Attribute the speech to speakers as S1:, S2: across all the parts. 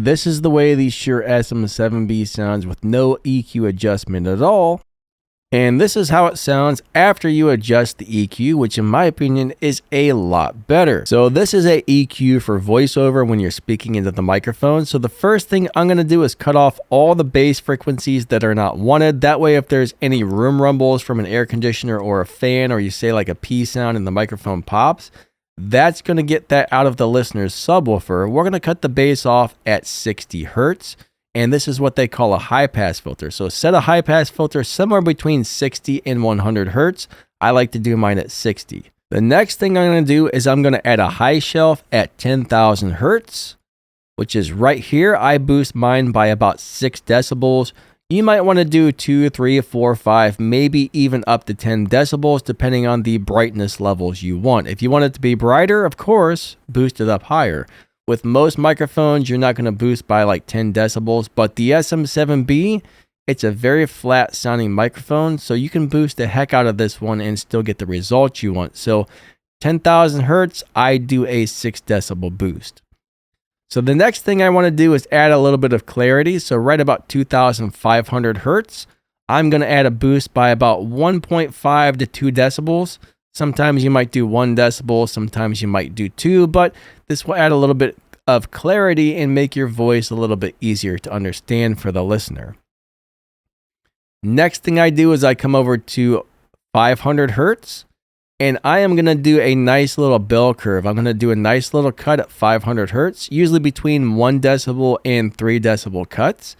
S1: This is the way the Shure SM7B sounds with no EQ adjustment at all. And this is how it sounds after you adjust the EQ, which in my opinion is a lot better. So this is a EQ for voiceover when you're speaking into the microphone. So the first thing I'm going to do is cut off all the bass frequencies that are not wanted. That way, if there's any room rumbles from an air conditioner or a fan, or you say like a P sound and the microphone pops, that's going to get that out of the listener's subwoofer. We're going to cut the bass off at 60 hertz. And this is what they call a high-pass filter. So set a high-pass filter somewhere between 60 and 100 hertz. I like to do mine at 60. The next thing I'm going to do is I'm going to add a high shelf at 10,000 hertz, which is right here. I boost mine by about 6 decibels. You might want to do 2, 3, 4, 5, maybe even up to 10 decibels, depending on the brightness levels you want. If you want it to be brighter, of course, boost it up higher. With most microphones, you're not going to boost by like 10 decibels, but the SM7B, it's a very flat sounding microphone, so you can boost the heck out of this one and still get the results you want. So 10,000 hertz, I do a 6 decibel boost. So the next thing I want to do is add a little bit of clarity. So right about 2,500 hertz, I'm going to add a boost by about 1.5 to 2 decibels. Sometimes you might do 1 decibel, sometimes you might do 2, but this will add a little bit of clarity and make your voice a little bit easier to understand for the listener. Next thing I do is I come over to 500 hertz, and I am going to do a nice little bell curve. I'm going to do a nice little cut at 500 hertz, usually between 1 decibel and 3 decibel cuts.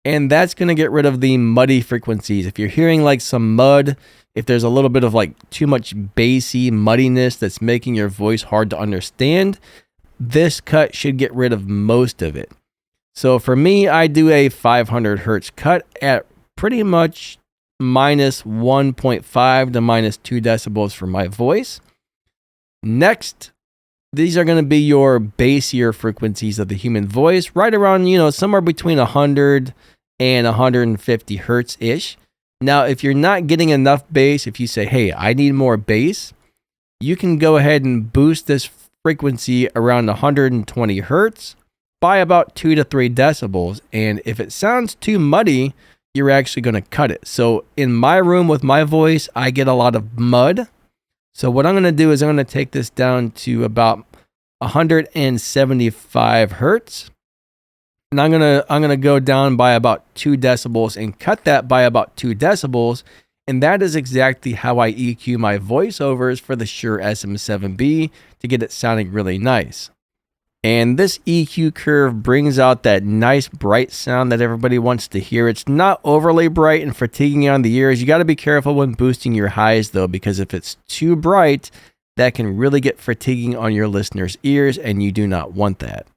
S1: And that's going to get rid of the muddy frequencies. If you're hearing like some mud, if there's a little bit of like too much bassy muddiness that's making your voice hard to understand, this cut should get rid of most of it. So for me, I do a 500 hertz cut at pretty much minus 1.5 to minus 2 decibels for my voice. Next, these are going to be your bassier frequencies of the human voice, right around, somewhere between 100 and 150 hertz-ish. Now, if you're not getting enough bass, if you say, hey, I need more bass, you can go ahead and boost this frequency around 120 hertz by about 2 to 3 decibels. And if it sounds too muddy, you're actually going to cut it. So in my room with my voice, I get a lot of mud. So what I'm going to do is I'm going to take this down to about 175 hertz. And I'm gonna go down by about 2 decibels and cut that by about 2 decibels. And that is exactly how I EQ my voiceovers for the Shure SM7B to get it sounding really nice. And this EQ curve brings out that nice bright sound that everybody wants to hear. It's not overly bright and fatiguing on the ears. You got to be careful when boosting your highs though, because if it's too bright, that can really get fatiguing on your listeners' ears, and you do not want that.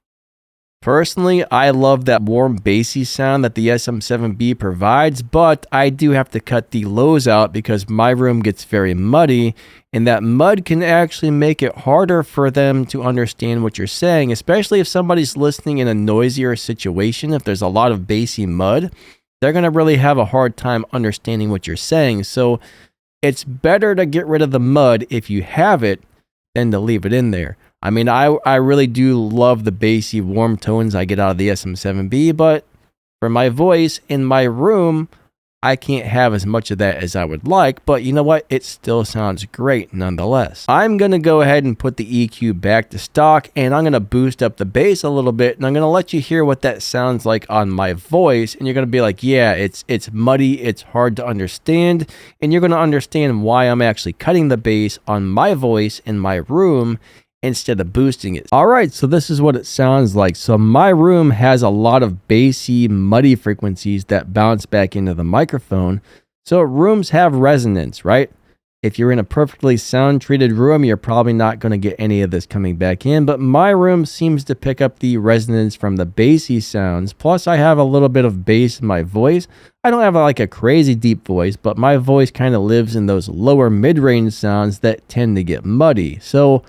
S1: Personally, I love that warm bassy sound that the SM7B provides, but I do have to cut the lows out because my room gets very muddy, and that mud can actually make it harder for them to understand what you're saying, especially if somebody's listening in a noisier situation. If there's a lot of bassy mud, they're going to really have a hard time understanding what you're saying. So it's better to get rid of the mud if you have it than to leave it in there. I mean, I really do love the bassy warm tones I get out of the SM7B, but for my voice in my room, I can't have as much of that as I would like, but you know what? It still sounds great nonetheless. I'm going to go ahead and put the EQ back to stock, and I'm going to boost up the bass a little bit, and I'm going to let you hear what that sounds like on my voice, and you're going to be like, yeah, it's muddy, it's hard to understand, and you're going to understand why I'm actually cutting the bass on my voice in my room instead of boosting it. All right, so this is what it sounds like. So my room has a lot of bassy, muddy frequencies that bounce back into the microphone. So rooms have resonance, right? If you're in a perfectly sound-treated room, you're probably not going to get any of this coming back in, but my room seems to pick up the resonance from the bassy sounds. Plus, I have a little bit of bass in my voice. I don't have like a crazy deep voice, but my voice kind of lives in those lower mid-range sounds that tend to get muddy. So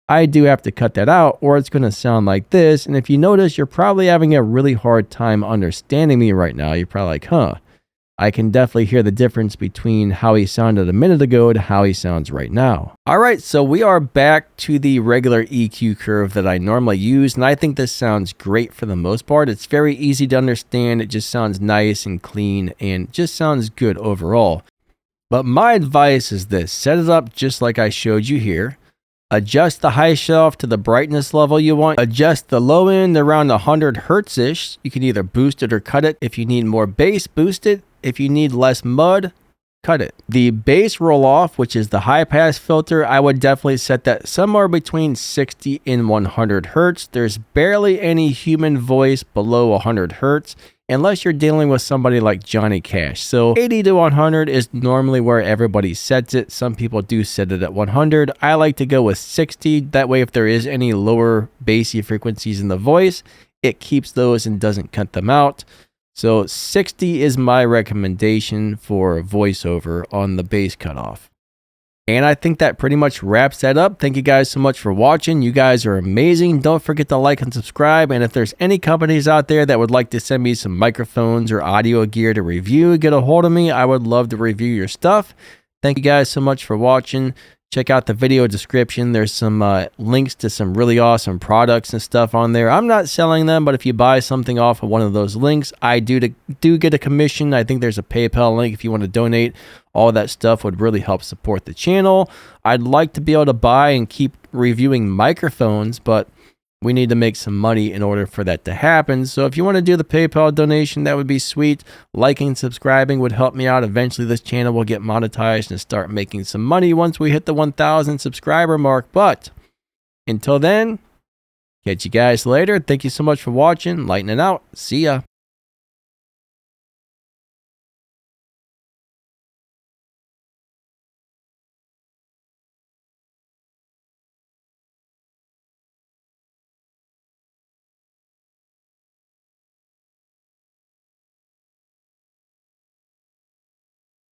S1: I do have to cut that out, or it's going to sound like this. And if you notice, you're probably having a really hard time understanding me right now. You're probably like, huh, I can definitely hear the difference between how he sounded a minute ago to how he sounds right now. All right, so we are back to the regular EQ curve that I normally use, and I think this sounds great for the most part. It's very easy to understand. It just sounds nice and clean and just sounds good overall. But my advice is this: set it up just like I showed you here. Adjust the high shelf to the brightness level you want. Adjust the low end around 100 Hertz-ish. You can either boost it or cut it. If you need more bass, boost it. If you need less mud, cut it. The bass roll-off, which is the high-pass filter, I would definitely set that somewhere between 60 and 100 Hertz. There's barely any human voice below 100 Hertz, unless you're dealing with somebody like Johnny Cash. So 80 to 100 is normally where everybody sets it. Some people do set it at 100. I like to go with 60. That way, if there is any lower bassy frequencies in the voice, it keeps those and doesn't cut them out. So 60 is my recommendation for voiceover on the bass cutoff. And I think that pretty much wraps that up. Thank you guys so much for watching. You guys are amazing. Don't forget to like and subscribe. And if there's any companies out there that would like to send me some microphones or audio gear to review, get a hold of me. I would love to review your stuff. Thank you guys so much for watching. Check out the video description. There's some links to some really awesome products and stuff on there. I'm not selling them, but if you buy something off of one of those links, I do get a commission. I think there's a PayPal link if you want to donate. All that stuff would really help support the channel. I'd like to be able to buy and keep reviewing microphones, but we need to make some money in order for that to happen. So if you want to do the PayPal donation, that would be sweet. Liking and subscribing would help me out. Eventually, this channel will get monetized and start making some money once we hit the 1,000 subscriber mark. But until then, catch you guys later. Thank you so much for watching. Lightning out. See ya.